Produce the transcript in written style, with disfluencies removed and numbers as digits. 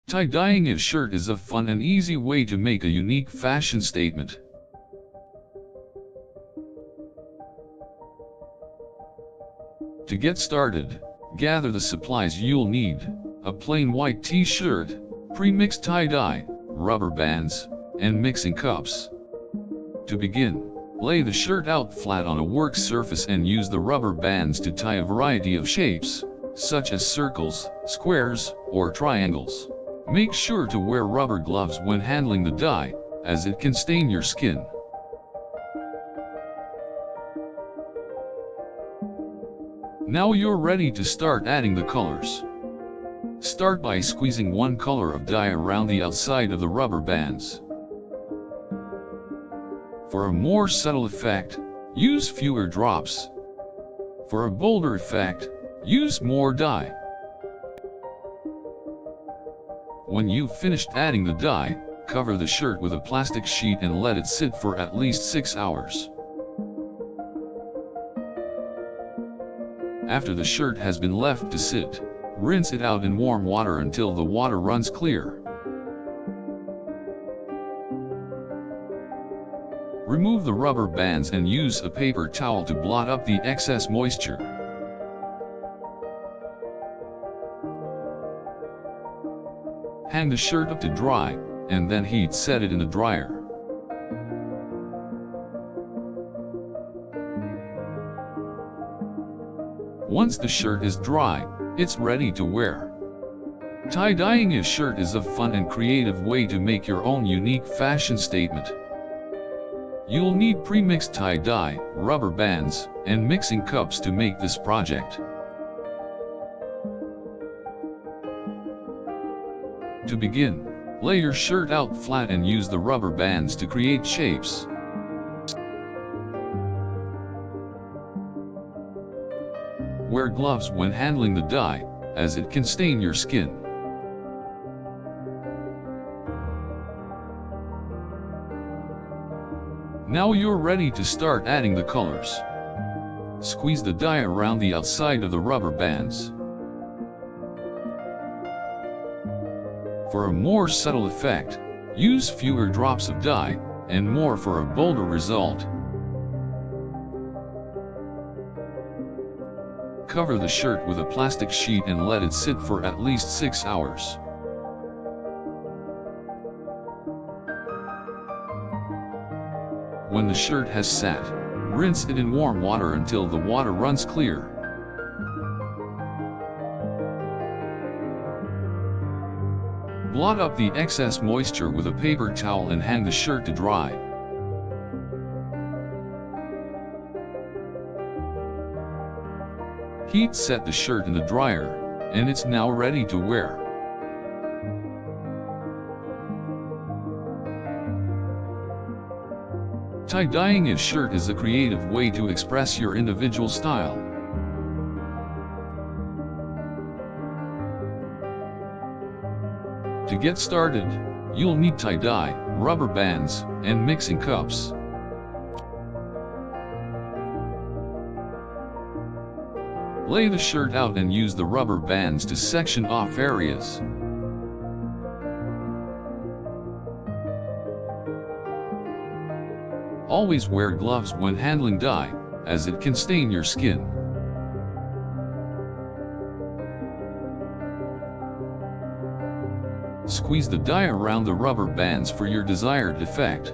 Tie-dyeing a shirt is a fun and easy way to make a unique fashion statement. To get started, gather the supplies you'll need: a plain white t-shirt, pre-mixed tie-dye, rubber bands, and mixing cups. To begin, lay the shirt out flat on a work surface and use the rubber bands to tie a variety of shapes, such as circles, squares, or triangles. Make sure to wear rubber gloves when handling the dye, as it can stain your skin. Now you're ready to start adding the colors. Start by squeezing one color of dye around the outside of the rubber bands. For a more subtle effect, use fewer drops. For a bolder effect, use more dye. When you've finished adding the dye, cover the shirt with a plastic sheet and let it sit for at least 6 hours. After the shirt has been left to sit, rinse it out in warm water until the water runs clear. Remove the rubber bands and use a paper towel to blot up the excess moisture. Hang the shirt up to dry, and then heat set it in the dryer. Once the shirt is dry, it's ready to wear. Tie-dyeing a shirt is a fun and creative way to make your own unique fashion statement. You'll need pre-mixed tie-dye, rubber bands, and mixing cups to make this project. To begin, lay your shirt out flat and use the rubber bands to create shapes. Wear gloves when handling the dye, as it can stain your skin. Now you're ready to start adding the colors. Squeeze the dye around the outside of the rubber bands. For a more subtle effect, use fewer drops of dye, and more for a bolder result. Cover the shirt with a plastic sheet and let it sit for at least 6 hours. When the shirt has sat, rinse it in warm water until the water runs clear. Blot up the excess moisture with a paper towel and hang the shirt to dry. Heat set the shirt in the dryer, and it's now ready to wear. Tie-dyeing a shirt is a creative way to express your individual style. To get started, you'll need tie-dye, rubber bands, and mixing cups. Lay the shirt out and use the rubber bands to section off areas. Always wear gloves when handling dye, as it can stain your skin. Squeeze the dye around the rubber bands for your desired effect.